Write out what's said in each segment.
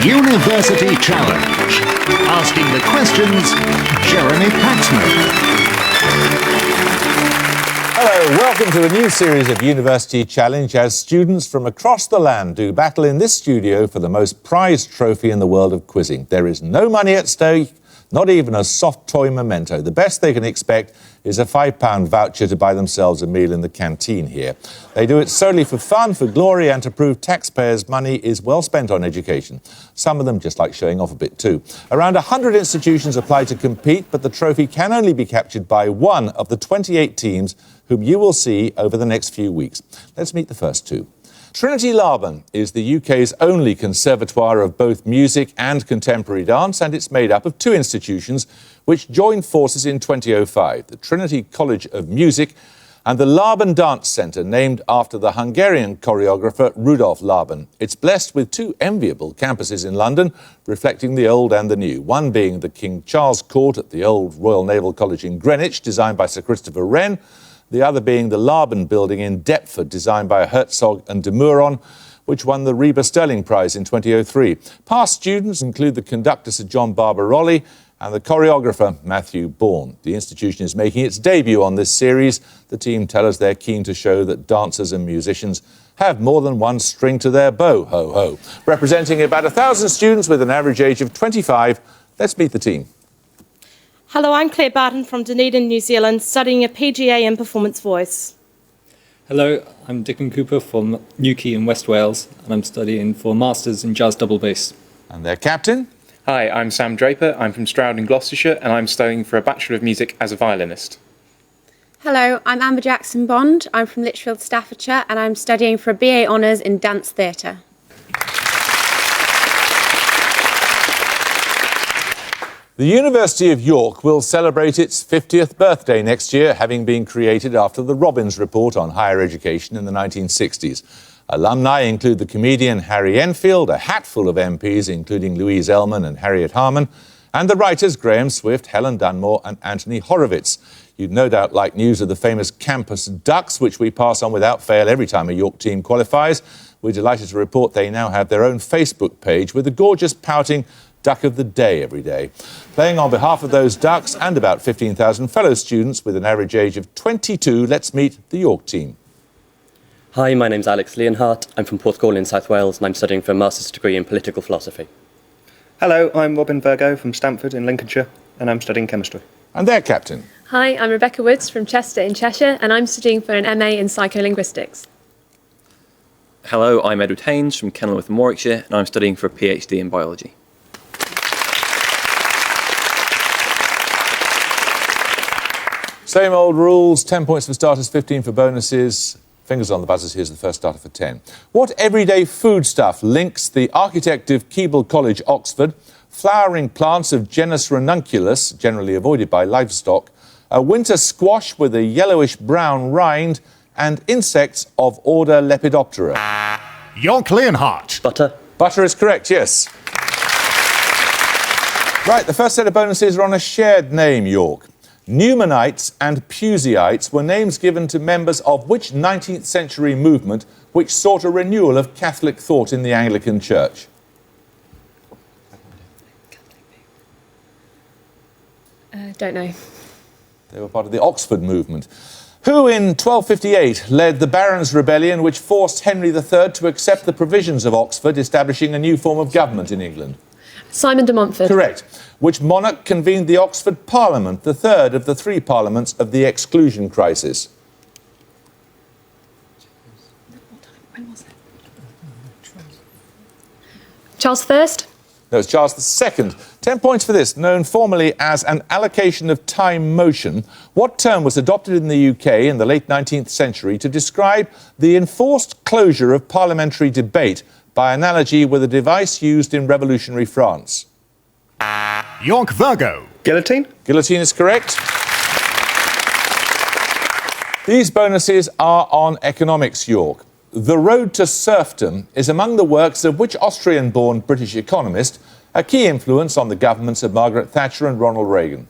University Challenge. Asking the questions, Jeremy Paxman. Hello, welcome to a new series of University Challenge as students from across the land do battle in this studio for the most prized trophy in the world of quizzing. There is no money at stake, not even a soft toy memento. The best they can expect is a £5 voucher to buy themselves a meal in the canteen here. They do it solely for fun, for glory, and to prove taxpayers' money is well spent on education. Some of them just like showing off a bit too. Around 100 institutions apply to compete, but the trophy can only be captured by one of the 28 teams whom you will see over the next few weeks. Let's meet the first two. Trinity Laban is the UK's only conservatoire of both music and contemporary dance, and it's made up of two institutions which joined forces in 2005, the Trinity College of Music and the Laban Dance Centre, named after the Hungarian choreographer Rudolf Laban. It's blessed with two enviable campuses in London, reflecting the old and the new, one being the King Charles Court at the old Royal Naval College in Greenwich, designed by Sir Christopher Wren, the other being the Laban building in Deptford, designed by Herzog and de Meuron, which won the Reba Sterling Prize in 2003. Past students include the conductor Sir John Barbarolli and the choreographer Matthew Bourne. The institution is making its debut on this series. The team tell us they're keen to show that dancers and musicians have more than one string to their bow, ho ho. Representing about 1,000 students with an average age of 25, let's meet the team. Hello, I'm Claire Barton from Dunedin, New Zealand, studying a PGA in Performance Voice. Hello, I'm Dickon Cooper from Newquay in West Wales, and I'm studying for a Masters in Jazz Double Bass. And their captain? Hi, I'm Sam Draper. I'm from Stroud in Gloucestershire, and I'm studying for a Bachelor of Music as a violinist. Hello, I'm Amber Jackson Bond. I'm from Lichfield, Staffordshire, and I'm studying for a BA Honours in Dance Theatre. The University of York will celebrate its 50th birthday next year, having been created after the Robbins Report on higher education in the 1960s. Alumni include the comedian Harry Enfield, a hatful of MPs, including Louise Ellman and Harriet Harman, and the writers Graham Swift, Helen Dunmore and Anthony Horowitz. You'd no doubt like news of the famous campus ducks, which we pass on without fail every time a York team qualifies. We're delighted to report they now have their own Facebook page with a gorgeous pouting Duck of the Day every day. Playing on behalf of those ducks and about 15,000 fellow students with an average age of 22, let's meet the York team. Hi, my name's Alex Leonhardt. I'm from Porthcawl in South Wales and I'm studying for a master's degree in political philosophy. Hello, I'm Robin Virgo from Stamford in Lincolnshire and I'm studying chemistry. And their captain. Hi, I'm Rebecca Woods from Chester in Cheshire and I'm studying for an MA in psycholinguistics. Hello, I'm Edward Haynes from Kenilworth in Warwickshire and I'm studying for a PhD in biology. Same old rules, 10 points for starters, 15 for bonuses. Fingers on the buzzers, here's the first starter for 10. What everyday foodstuff links the architect of Keble College, Oxford, flowering plants of genus Ranunculus, generally avoided by livestock, a winter squash with a yellowish-brown rind, and insects of order Lepidoptera? York Leonhardt. Butter. Butter is correct, yes. Right, the first set of bonuses are on a shared name, York. Newmanites and Pusyites were names given to members of which 19th century movement which sought a renewal of Catholic thought in the Anglican Church? Don't know. They were part of the Oxford movement. Who in 1258 led the Barons' Rebellion which forced Henry III to accept the provisions of Oxford, establishing a new form of government in England? Simon de Montfort. Correct. Which monarch convened the Oxford Parliament, the third of the three parliaments of the exclusion crisis? When was it? Charles I? No, it's Charles II. 10 points for this. Known formally as an allocation of time motion, what term was adopted in the UK in the late 19th century to describe the enforced closure of parliamentary debate by analogy with a device used in revolutionary France? York Virgo. Guillotine? Guillotine is correct. These bonuses are on economics, York. The Road to Serfdom is among the works of which Austrian-born British economist, a key influence on the governments of Margaret Thatcher and Ronald Reagan?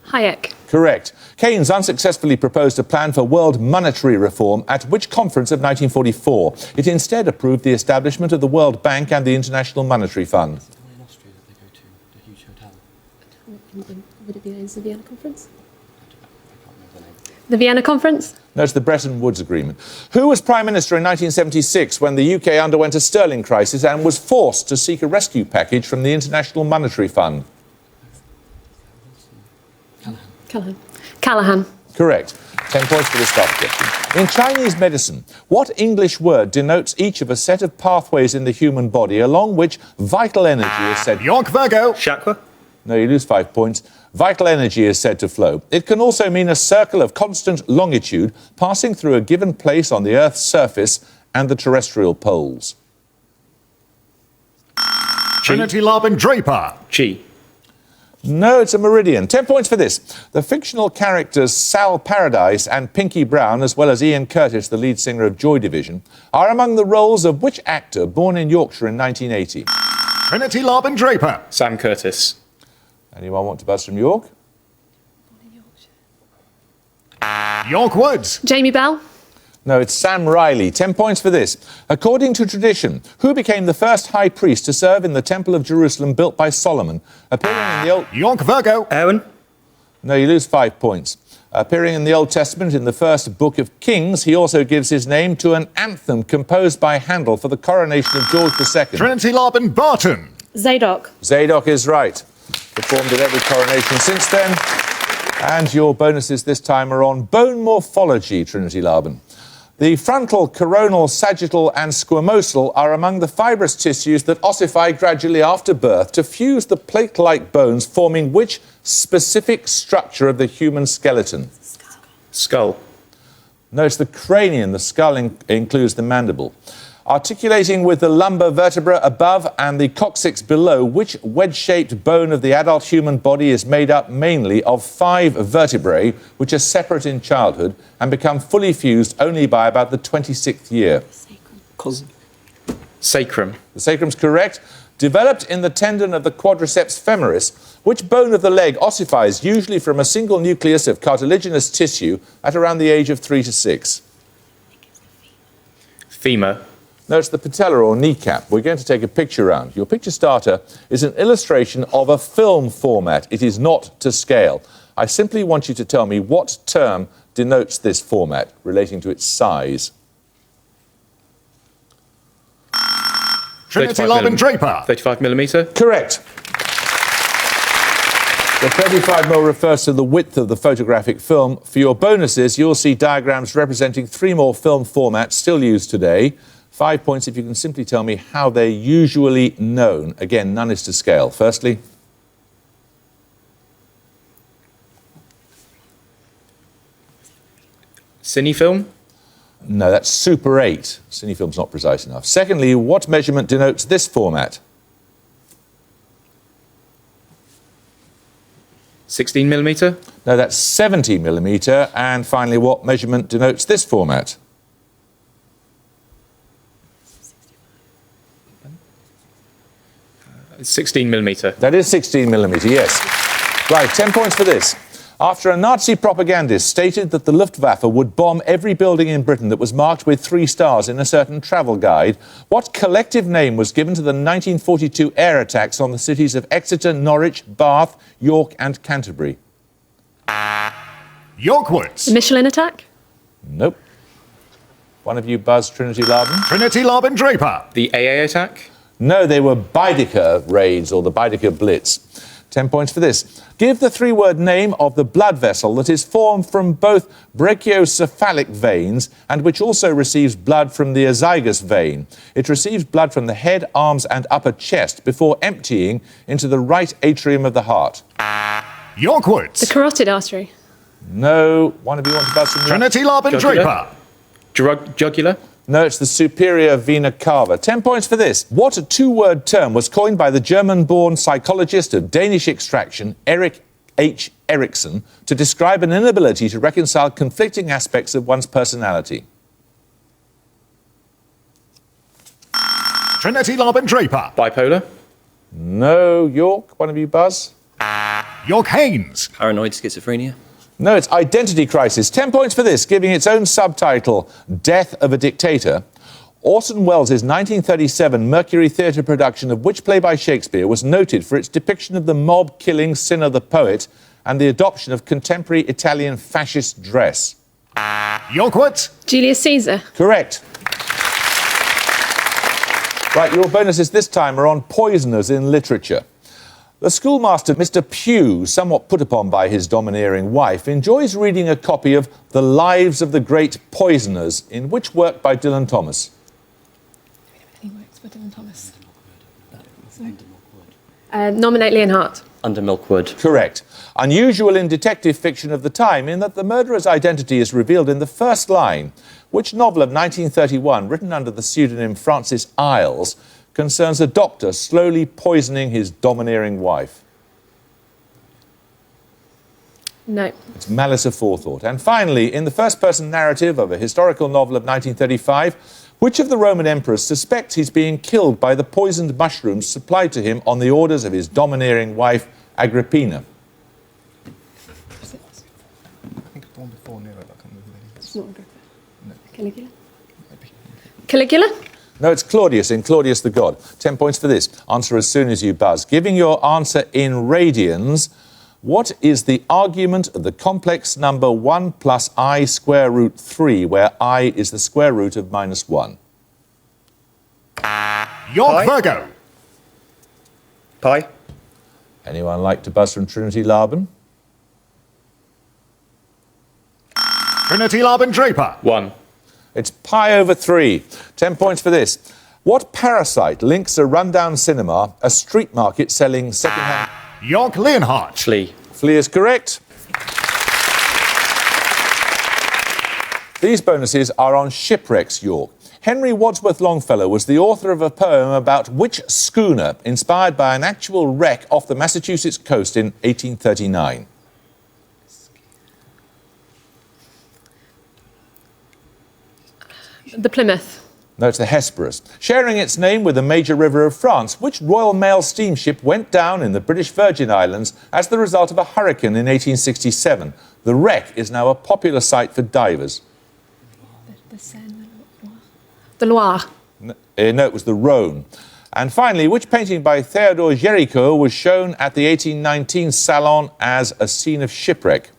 Hayek. Correct. Keynes unsuccessfully proposed a plan for world monetary reform at which conference of 1944? It instead approved the establishment of the World Bank and the International Monetary Fund. In Austria that they go to, the huge hotel. Would it be the Vienna Conference? I can't remember the name. The Vienna Conference? No, it's the Bretton Woods Agreement. Who was Prime Minister in 1976 when the UK underwent a sterling crisis and was forced to seek a rescue package from the International Monetary Fund? Callahan. Correct. 10 points for this start question. In Chinese medicine, what English word denotes each of a set of pathways in the human body along which vital energy is said... Yonk Virgo. Chakra. No, you lose 5 points. Vital energy is said to flow. It can also mean a circle of constant longitude passing through a given place on the Earth's surface and the terrestrial poles. Trinity, Laban, Draper. Chi. No, it's a meridian. 10 points for this. The fictional characters Sal Paradise and Pinky Brown, as well as Ian Curtis, the lead singer of Joy Division, are among the roles of which actor born in Yorkshire in 1980? Trinity, Laban, Draper. Sam Curtis. Anyone want to buzz from York? Yonk Woods. Jamie Bell. No, it's Sam Riley. 10 points for this. According to tradition, who became the first high priest to serve in the Temple of Jerusalem built by Solomon? Appearing in the Old... Yonk Virgo. Aaron. No, you lose 5 points. Appearing in the Old Testament in the first book of Kings, he also gives his name to an anthem composed by Handel for the coronation of George II. Trinity, Laban, Barton. Zadok. Zadok is right. Performed at every coronation since then. And your bonuses this time are on bone morphology, Trinity Laban. The frontal, coronal, sagittal and squamosal are among the fibrous tissues that ossify gradually after birth to fuse the plate-like bones forming which specific structure of the human skeleton? Skull. No, it's the cranium. The skull includes the mandible. Articulating with the lumbar vertebra above and the coccyx below, which wedge-shaped bone of the adult human body is made up mainly of 5 vertebrae, which are separate in childhood and become fully fused only by about the 26th year? Sacrum. The sacrum's correct. Developed in the tendon of the quadriceps femoris, which bone of the leg ossifies usually from a single nucleus of cartilaginous tissue at around the age of 3 to 6? Femur. No, it's the patella or kneecap. We're going to take a picture round. Your picture starter is an illustration of a film format. It is not to scale. I simply want you to tell me what term denotes this format relating to its size. Trinity, Laban, Draper. 35mm. Correct. The 35mm refers to the width of the photographic film. For your bonuses, you'll see diagrams representing 3 more film formats still used today. 5 points if you can simply tell me how they're usually known. Again, none is to scale. Firstly, Cinefilm. no, that's Super 8. Cinefilm's not precise enough. Secondly, what measurement denotes this format? 16mm. No, that's 70mm. And finally, what measurement denotes this format? 16mm. That is 16mm, yes. Right, 10 points for this. After a Nazi propagandist stated that the Luftwaffe would bomb every building in Britain that was marked with 3 stars in a certain travel guide, what collective name was given to the 1942 air attacks on the cities of Exeter, Norwich, Bath, York and Canterbury? York Woods. The Michelin attack? Nope. One of you buzzed Trinity Laban. Trinity, Laban, Draper. The AA attack. No, they were Baedeker raids or the Baedeker Blitz. 10 points for this. Give the 3-word name of the blood vessel that is formed from both brachiocephalic veins and which also receives blood from the azygous vein. It receives blood from the head, arms and upper chest before emptying into the right atrium of the heart. York Woods. The carotid artery? No. One of you want to buzz from Trinity, Laban, Jugular. Draper. Jugular. No, it's the superior vena cava. 10 points for this. What 2-word term was coined by the German-born psychologist of Danish extraction, Erik H. Erikson, to describe an inability to reconcile conflicting aspects of one's personality? Trinity, Laban, Draper. Bipolar. No. York, one of you buzz? York Haynes. Paranoid schizophrenia. No, it's Identity Crisis. 10 points for this, giving its own subtitle, Death of a Dictator. Orson Welles' 1937 Mercury Theatre production of which play by Shakespeare was noted for its depiction of the mob-killing Cinna the poet and the adoption of contemporary Italian fascist dress? York Woods. Julius Caesar. Correct. Right, your bonuses this time are on poisoners in literature. The schoolmaster, Mr. Pugh, somewhat put upon by his domineering wife, enjoys reading a copy of The Lives of the Great Poisoners, in which work by Dylan Thomas? Any works by Dylan Thomas? Nominate Leonhardt. Under Milkwood. Correct. Unusual in detective fiction of the time in that the murderer's identity is revealed in the first line. Which novel of 1931, written under the pseudonym Francis Isles, concerns a doctor slowly poisoning his domineering wife? No. It's Malice Aforethought. And finally, in the first-person narrative of a historical novel of 1935, which of the Roman emperors suspects he's being killed by the poisoned mushrooms supplied to him on the orders of his domineering wife, Agrippina? I think it's the one before Nero. I can't remember who that is. It's not Agrippa. No. Caligula? Maybe. Caligula? No, it's Claudius in Claudius the God. 10 points for this. Answer as soon as you buzz. Giving your answer in radians, what is the argument of the complex number 1 plus I square root 3, where I is the square root of -1? York Virgo. Pi. Anyone like to buzz from Trinity Laban? Trinity Laban Draper. 1. It's pi over 3. 10 points for this. What parasite links a rundown cinema, a street market selling second-hand... York Leonhardt. Flea. Flea is correct. These bonuses are on shipwrecks, York. Henry Wadsworth Longfellow was the author of a poem about which schooner inspired by an actual wreck off the Massachusetts coast in 1839? The Plymouth. No, it's the Hesperus. Sharing its name with a major river of France, which Royal Mail steamship went down in the British Virgin Islands as the result of a hurricane in 1867? The wreck is now a popular site for divers. The Seine, the Loire. No, it was the Rhone. And finally, which painting by Theodore Géricault was shown at the 1819 Salon as a scene of shipwreck?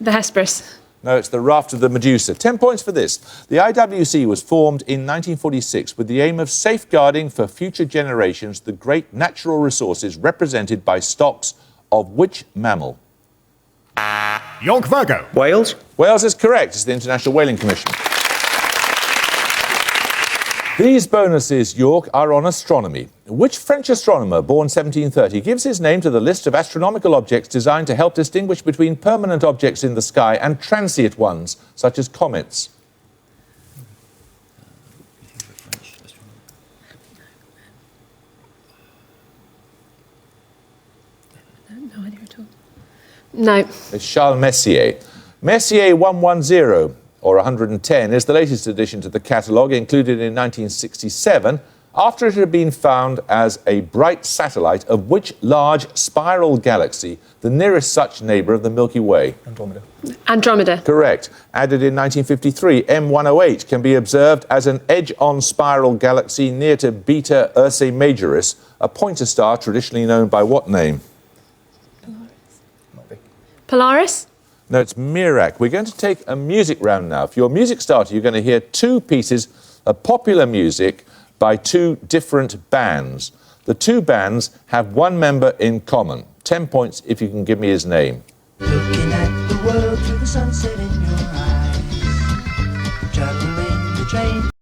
The Hesperus. No, it's the Raft of the Medusa. 10 points for this. The IWC was formed in 1946 with the aim of safeguarding for future generations the great natural resources represented by stocks of which mammal? York Virgo. Wales. Wales is correct. It's the International Whaling Commission. These bonuses, York, are on astronomy. Which French astronomer, born 1730, gives his name to the list of astronomical objects designed to help distinguish between permanent objects in the sky and transient ones, such as comets? No idea at all. No. It's Charles Messier. Messier 110, or 110, is the latest addition to the catalogue, included in 1967, after it had been found as a bright satellite of which large spiral galaxy, the nearest such neighbour of the Milky Way? Andromeda. Andromeda. Correct. Added in 1953, M108 can be observed as an edge-on spiral galaxy near to Beta Ursae Majoris, a pointer star traditionally known by what name? Polaris. No, it's Mirac. We're going to take a music round now. For your music starter, you're going to hear two pieces of popular music by two different bands. The two bands have one member in common. 10 points if you can give me his name. Looking at the world through the sunset in your eyes, juggling the train.